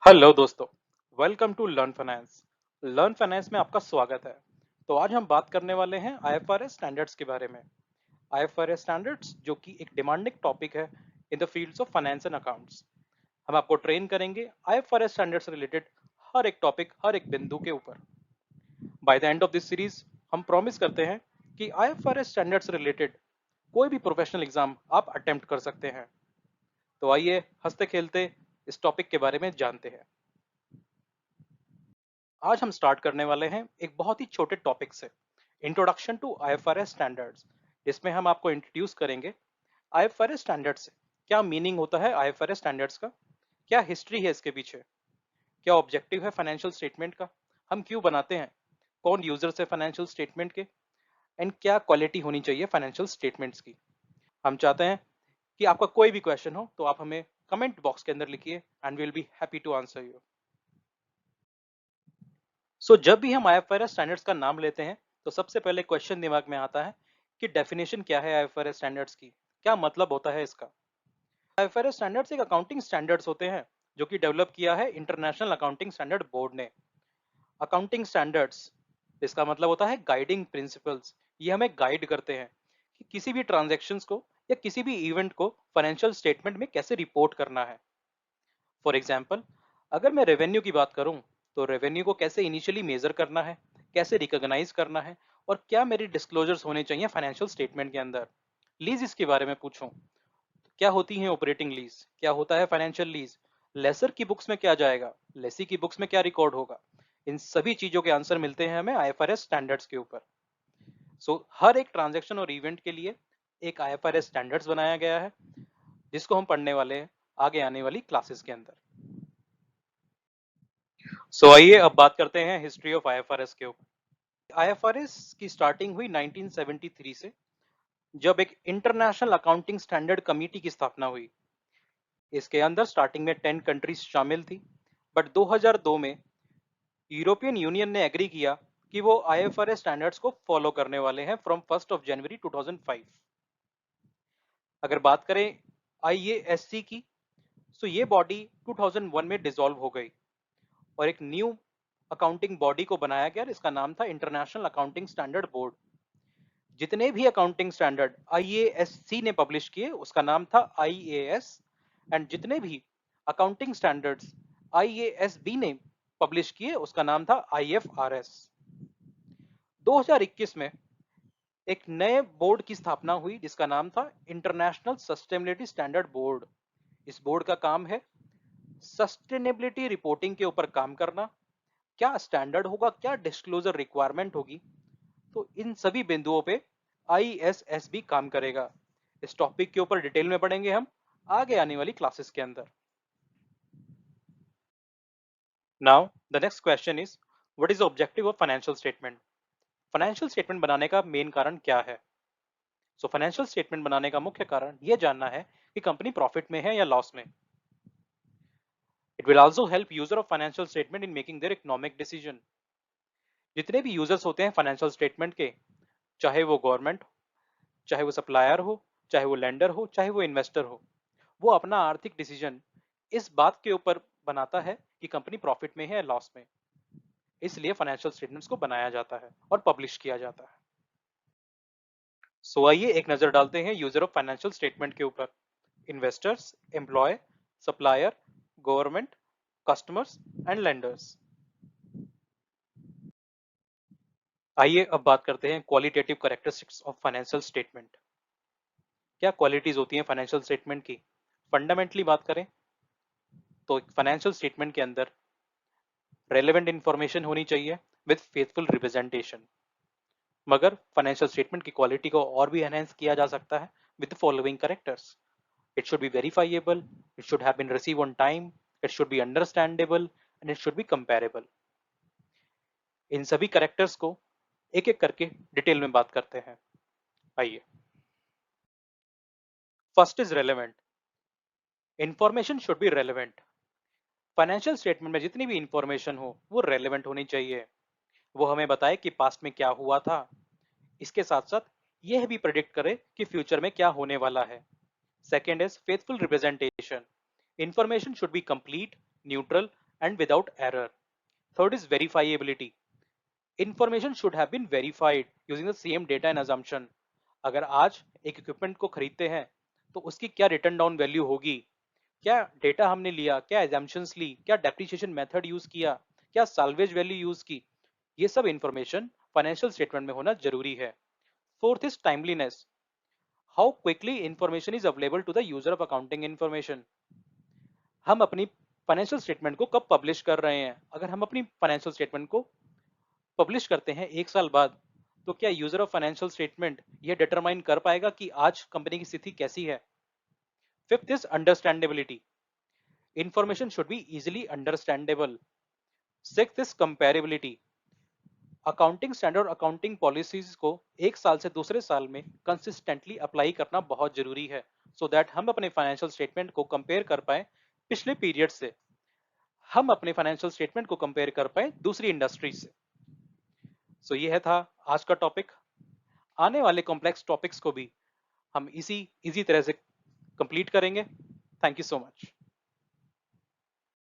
Hello दोस्तों, welcome to learn finance. Learn finance में आपका स्वागत है। तो आज हम बात करने वाले हैं आईएफआरएस स्टैंडर्ड्स के बारे में। आईएफआरएस स्टैंडर्ड्स जो कि एक डिमांडिंग टॉपिक है in the fields of finance and accounts. हम आपको ट्रेन करेंगे आईएफआरएस स्टैंडर्ड्स रिलेटेड हर एक टॉपिक, हर एक बिंदु के ऊपर। By the end of this series हम प्रॉमिस करते हैं कि आईएफआरएस स्टैंडर्ड्स रिलेटेड कोई भी प्रोफेशनल एग्जाम आप अटेम्प्ट कर सकते हैं। तो आइए हंसते खेलते इस टॉपिक के बारे में जानते हैं। आज हम स्टार्ट करने वाले हैं एक बहुत ही छोटे टॉपिक से, इंट्रोडक्शन टू आईएफआरएस स्टैंडर्ड्स। इसमें हम आपको इंट्रोड्यूस करेंगे आईएफआरएस स्टैंडर्ड्स से क्या मीनिंग होता है आईएफआरएस स्टैंडर्ड्स का, क्या हिस्ट्री है इसके पीछे, क्या ऑब्जेक्टिव है फाइनेंशियल स्टेटमेंट का, हम क्यों बनाते हैं, कौन यूजर्स है फाइनेंशियल स्टेटमेंट के, एंड क्या क्वालिटी होनी चाहिए फाइनेंशियल स्टेटमेंट्स की। हम चाहते हैं कि आपका कोई भी क्वेश्चन हो तो आप हमें कमेंट बॉक्स के अंदर लिखिए and we will be happy to answer you. जब भी हम आईएफआरएस स्टैंडर्ड्स का नाम लेते हैं तो सबसे पहले क्वेश्चन दिमाग में आता है कि डेफिनेशन क्या है आईएफआरएस स्टैंडर्ड्स की, क्या मतलब होता है इसका। आईएफआरएस स्टैंडर्ड्स एक अकाउंटिंग स्टैंडर्ड्स होते हैं जो कि डेवलप किया है इंटरनेशनल अकाउंटिंग स्टैंडर्ड बोर्ड ने। अकाउंटिंग स्टैंडर्ड्स इसका मतलब होता है गाइडिंग प्रिंसिपल्स। ये हमें गाइड करते हैं कि किसी भी ट्रांजेक्शन्स को या किसी भी इवेंट को फाइनेंशियल स्टेटमेंट में कैसे रिपोर्ट करना है। फॉर एग्जाम्पल, अगर मैं रेवेन्यू की बात करूं तो रेवेन्यू को कैसे इनिशियली मेजर करना है, कैसे रिकॉग्नाइज करना है, और क्या मेरी डिस्क्लोजर्स होने चाहिए फाइनेंशियल स्टेटमेंट के अंदर। लीज इसके बारे में पूछूं, क्या होती है ऑपरेटिंग लीज, क्या होता है फाइनेंशियल लीज, लेसर की बुक्स में क्या जाएगा, लेसी की बुक्स में क्या रिकॉर्ड होगा। इन सभी चीजों के आंसर मिलते हैं हमें आईएफआरएस स्टैंडर्ड्स के ऊपर। हर एक ट्रांजैक्शन और इवेंट के लिए एक आईएफआरएस स्टैंडर्ड्स बनाया गया है जिसको हम पढ़ने वाले हैं आगे आने वाली क्लासेस के अंदर। आइए अब बात करते हैं हिस्ट्री ऑफ आईएफआरएस के ऊपर। आईएफआरएस की स्टार्टिंग हुई 1973 से, जब एक इंटरनेशनल अकाउंटिंग स्टैंडर्ड कमेटी की स्थापना हुई। इसके अंदर स्टार्टिंग में 10 कंट्रीज शामिल थी, बट 2002 में यूरोपियन यूनियन ने एग्री किया कि वो आईएफआरएस स्टैंडर्ड्स को फॉलो करने वाले हैं फ्रॉम 1 जनवरी 2005। अगर बात करें आईएएससी की, तो ये बॉडी 2001 में डिसॉल्व हो गई और एक न्यू अकाउंटिंग बॉडी को बनाया गया, इसका नाम था इंटरनेशनल अकाउंटिंग स्टैंडर्ड बोर्ड। जितने भी अकाउंटिंग स्टैंडर्ड आईएएससी ने पब्लिश किए उसका नाम था आईएएस, एंड जितने भी अकाउंटिंग स्टैंडर्ड्स आईएएसबी ने पब्लिश किए उसका नाम था आईएफआरएस। 2021 में एक नए बोर्ड की स्थापना हुई जिसका नाम था इंटरनेशनल सस्टेनेबिलिटी स्टैंडर्ड बोर्ड। इस बोर्ड का काम है सस्टेनेबिलिटी रिपोर्टिंग के ऊपर काम करना, क्या स्टैंडर्ड होगा, क्या डिस्क्लोजर रिक्वायरमेंट होगी, तो इन सभी बिंदुओं पे आईएसएसबी काम करेगा। इस टॉपिक के ऊपर डिटेल में पढ़ेंगे हम आगे आने वाली क्लासेस के अंदर। Now the next question is, what is the objective of financial statement. Financial statement बनाने का मेन कारण क्या है। फाइनेंशियल स्टेटमेंट बनाने का मुख्य कारण यह जानना है कि कंपनी प्रॉफिट में है या लॉस में। It will also help user of financial statement in making their economic decision. जितने भी यूजर्स होते हैं फाइनेंशियल स्टेटमेंट के, चाहे वो गवर्नमेंट, चाहे वो सप्लायर हो, चाहे वो लेंडर हो, चाहे वो इन्वेस्टर हो, वो अपना आर्थिक डिसीजन इस बात के ऊपर बनाता है कि कंपनी प्रॉफिट में है या लॉस में। इसलिए फाइनेंशियल स्टेटमेंट्स को बनाया जाता है और पब्लिश किया जाता है। आइए एक नजर डालते हैं यूजर ऑफ फाइनेंशियल स्टेटमेंट के ऊपर। Investors, employ, supplier, government, customers and lenders. आइए अब बात करते हैं qualitative characteristics of financial statement. क्या क्वालिटीज होती हैं फाइनेंशियल स्टेटमेंट की। फंडामेंटली बात करें तो फाइनेंशियल स्टेटमेंट के अंदर रेलेवेंट इंफॉर्मेशन होनी चाहिए विद फेथफुल रिप्रेजेंटेशन। मगर फाइनेंशियल स्टेटमेंट की क्वालिटी को और भी एनहेंस किया जा सकता है with the following characters. It should be verifiable, it should have been receive on time, it should be understandable and it should be comparable. इन सभी कैरेक्टर्स को एक एक करके डिटेल में बात करते हैं। आइए, first is relevant. Information should be relevant. Financial statement में जितनी भी इंफॉर्मेशन हो वो रेलेवेंट होनी चाहिए। वो हमें बताए कि पास्ट में क्या हुआ था, इसके साथ साथ यह भी प्रेडिक्ट करे कि फ्यूचर में क्या होने वाला है। Second is faithful representation. Information should be complete, neutral and without error. Third is verifiability. Information should have been verified using the same data and assumption. अगर आज एक इक्विपमेंट को खरीदते हैं तो उसकी क्या रिटर्न डाउन वैल्यू होगी, क्या डेटा हमने लिया, क्या एजम्पशंस ली, क्या डेप्रिसिएशन मेथड यूज किया, क्या साल्वेज वैल्यू यूज की, ये सब इंफॉर्मेशन फाइनेंशियल स्टेटमेंट में होना जरूरी है. Fourth is timeliness. How quickly information is available to the user of accounting information. हम अपनी फाइनेंशियल स्टेटमेंट को कब पब्लिश कर रहे हैं. अगर हम अपनी फाइनेंशियल स्टेटमेंट को पब्लिश करते हैं एक साल बाद, तो क्या यूजर ऑफ फाइनेंशियल स्टेटमेंट यह डिटरमाइन कर पाएगा कि आज कंपनी की स्थिति कैसी है. Fifth is understandability. Information should be easily understandable. Sixth is comparability. Accounting standard accounting policies को एक साल से दूसरे साल में कंसिस्टेंटली अप्लाई करना बहुत जरूरी है, सो दैट हम अपने फाइनेंशियल स्टेटमेंट को कंपेयर कर पाए पिछले पीरियड से, हम अपने फाइनेंशियल स्टेटमेंट को कंपेयर कर पाए दूसरी इंडस्ट्री से. सो ये था आज का टॉपिक. आने वाले कॉम्प्लेक्स टॉपिक्स को भी हम इसी इजी तरह से कंप्लीट करेंगे. Thank you so much.